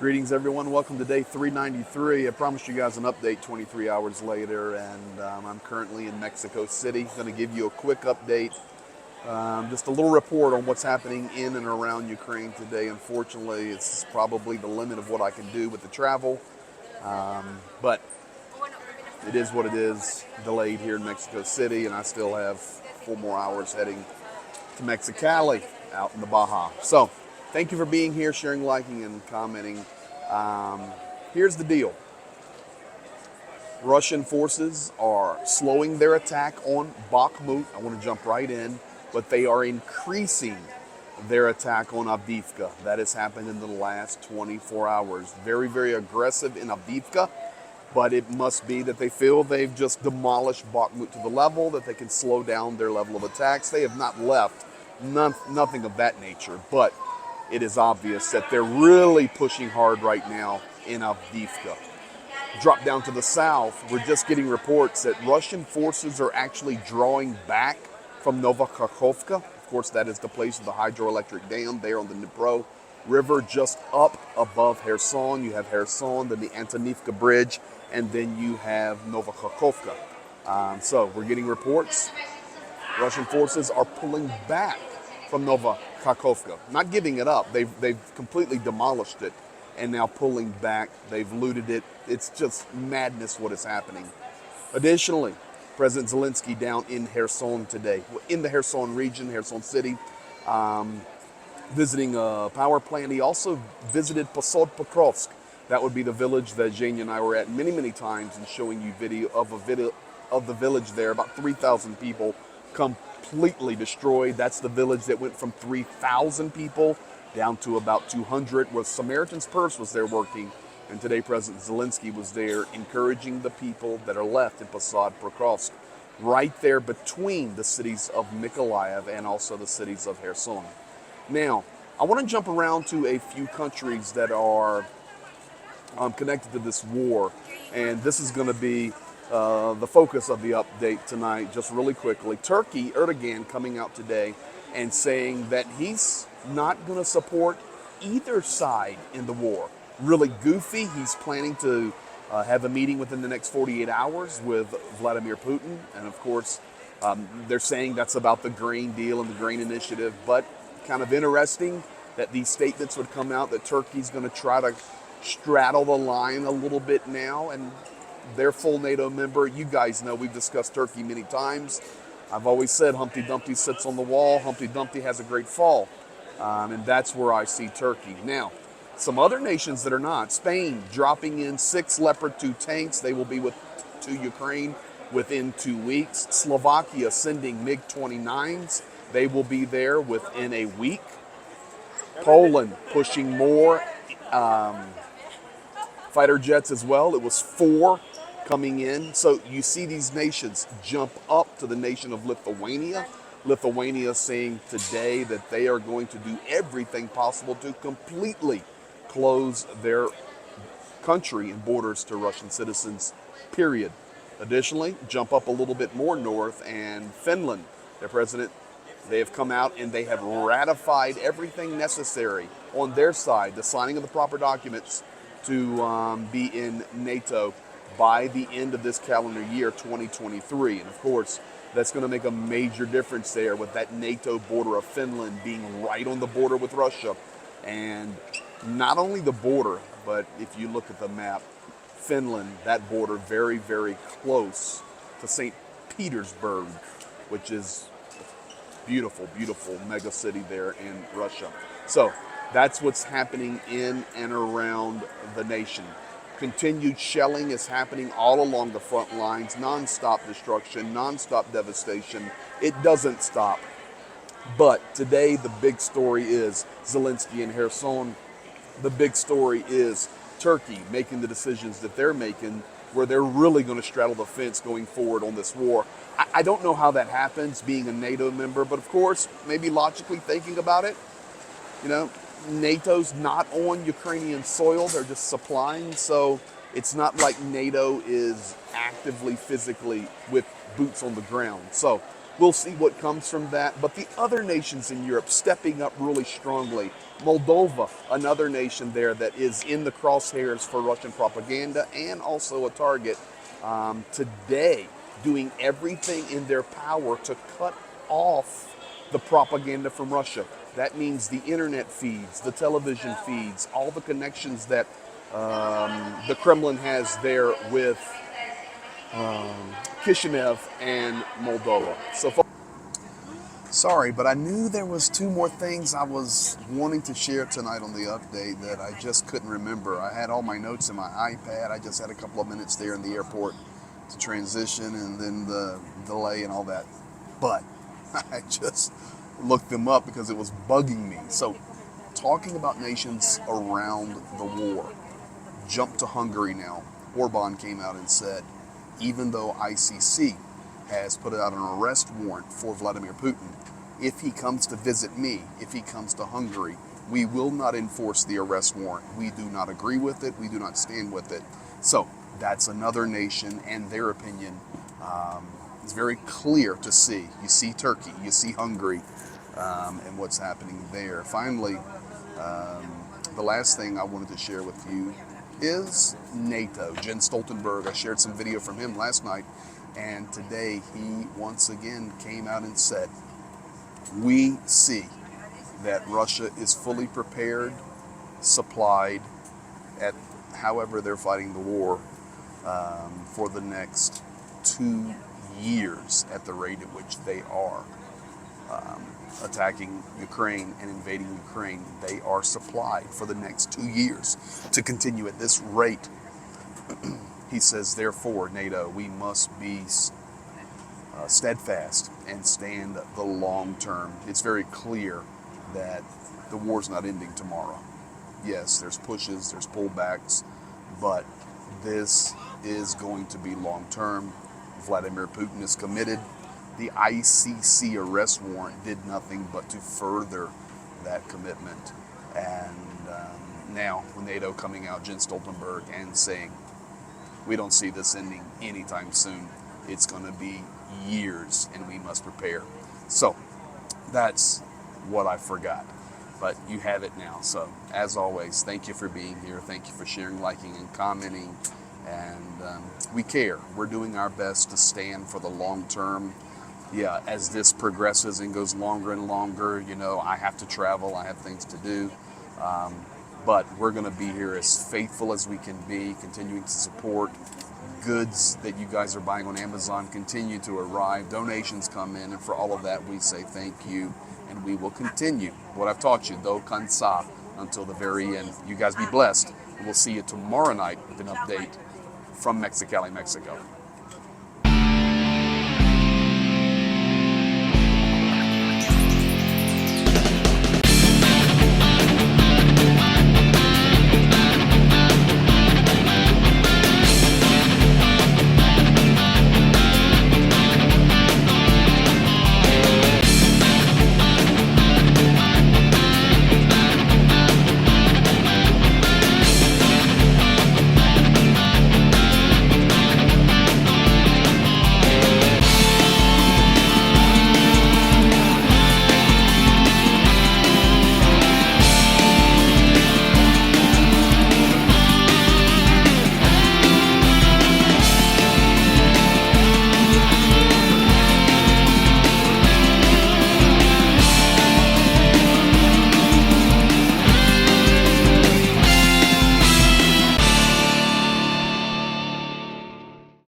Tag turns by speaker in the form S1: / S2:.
S1: Greetings, everyone. Welcome to day 393. I promised you guys an update 23 hours later, and I'm currently in Mexico City. Going to give you a quick update, just a little report on what's happening in and around Ukraine today. Unfortunately, it's probably the limit of what I can do with the travel, but it is what it is. Delayed here in Mexico City, and I still have 4 more hours heading to Mexicali out in the Baja. So, thank you for being here, sharing, liking, and commenting. Here's the deal. Russian forces are slowing their attack on Bakhmut. I want to jump right in, but they are increasing their attack on Avdiivka. That has happened in the last 24 hours. Very, very aggressive in Avdiivka, but it must be that they feel they've just demolished Bakhmut to the level that they can slow down their level of attacks. They have not left, nothing of that nature, but it is obvious that they're really pushing hard right now in Avdiivka. Drop down to the south, we're just getting reports that Russian forces are actually drawing back from Novokakhovka. Of course, that is the place of the hydroelectric dam there on the Dnipro River, just up above Kherson. You have Kherson, then the Antonivka Bridge, and then you have Novokakhovka. So we're getting reports. Russian forces are pulling back from Novokakhovka, not giving it up. They've completely demolished it and now pulling back. They've looted it. It's just madness what is happening. Additionally, President Zelensky down in Kherson today, in the Kherson region, Kherson City, visiting a power plant. He also visited Posad Pokrovsk. That would be the village that Jane and I were at many, many times, and showing you video of the village there. About 3,000 people completely destroyed. That's the village that went from 3,000 people down to about 200, where Samaritan's Purse was there working. And today President Zelensky was there encouraging the people that are left in Posad Pokrovsk, right there between the cities of Mykolaiv and also the cities of Kherson. Now, I want to jump around to a few countries that are connected to this war, and this is going to be the focus of the update tonight. Just really quickly, Turkey, Erdogan coming out today and saying that he's not going to support either side in the war. Really goofy. He's planning to have a meeting within the next 48 hours with Vladimir Putin, and of course they're saying that's about the grain deal and the grain initiative, but kind of interesting that these statements would come out that Turkey's going to try to straddle the line a little bit now, and they're full NATO member. You guys know we've discussed Turkey many times. I've always said Humpty Dumpty sits on the wall, Humpty Dumpty has a great fall, and that's where I see Turkey. Now, some other nations that are not, Spain dropping in 6 Leopard 2 tanks. They will be to Ukraine within 2 weeks. Slovakia sending MiG-29s. They will be there within a week. Poland pushing more fighter jets as well. It was 4 coming in. So you see these nations jump up to the nation of Lithuania. Lithuania saying today that they are going to do everything possible to completely close their country and borders to Russian citizens, period. Additionally, jump up a little bit more north, and Finland, their president, they have come out and they have ratified everything necessary on their side, the signing of the proper documents to be in NATO by the end of this calendar year, 2023. And of course, that's going to make a major difference there with that NATO border of Finland being right on the border with Russia. And not only the border, but if you look at the map, Finland, that border very, very close to St. Petersburg, which is beautiful, beautiful mega city there in Russia. So that's what's happening in and around the nation. Continued shelling is happening all along the front lines, non-stop destruction, non-stop devastation. It doesn't stop. But today the big story is Zelensky and Kherson. The big story is Turkey making the decisions that they're making, where they're really going to straddle the fence going forward on this war. I don't know how that happens, being a NATO member, but of course, maybe logically thinking about it, NATO's not on Ukrainian soil, they're just supplying, so it's not like NATO is actively, physically with boots on the ground. So we'll see what comes from that. But the other nations in Europe stepping up really strongly. Moldova, another nation there that is in the crosshairs for Russian propaganda and also a target today, doing everything in their power to cut off the propaganda from Russia. That means the internet feeds, the television feeds, all the connections that the Kremlin has there with Kishinev and Moldova. Sorry, but I knew there was two more things I was wanting to share tonight on the update that I just couldn't remember. I had all my notes in my iPad. I just had a couple of minutes there in the airport to transition and then the delay and all that. But I just looked them up because it was bugging me. So, talking about nations around the war, jump to Hungary now. Orban came out and said, even though ICC has put out an arrest warrant for Vladimir Putin, if he comes to visit me, if he comes to Hungary, we will not enforce the arrest warrant. We do not agree with it. We do not stand with it. So that's another nation and their opinion. It's very clear to see. You see Turkey, you see Hungary, and what's happening there. Finally, the last thing I wanted to share with you is NATO. Jens Stoltenberg, I shared some video from him last night, and today he once again came out and said, we see that Russia is fully prepared, supplied, at however they're fighting the war for the next 2 years at the rate at which they are attacking Ukraine and invading Ukraine. They are supplied for the next 2 years to continue at this rate. He says, therefore, NATO, we must be steadfast and stand the long term. It's very clear that the war's not ending tomorrow. Yes, there's pushes, there's pullbacks, but this is going to be long term. Vladimir Putin is committed. The ICC arrest warrant did nothing but to further that commitment. And now NATO coming out, Jens Stoltenberg, and saying, we don't see this ending anytime soon. It's going to be years, and we must prepare. So that's what I forgot. But you have it now. So as always, thank you for being here. Thank you for sharing, liking, and commenting. And we care. We're doing our best to stand for the long term. Yeah, as this progresses and goes longer and longer, you know, I have to travel. I have things to do. But we're going to be here as faithful as we can be, continuing to support. Goods that you guys are buying on Amazon continue to arrive. Donations come in, and for all of that, we say thank you, and we will continue what I've taught you, do kansa, until the very end. You guys be blessed, and we'll see you tomorrow night with an update from Mexicali, Mexico.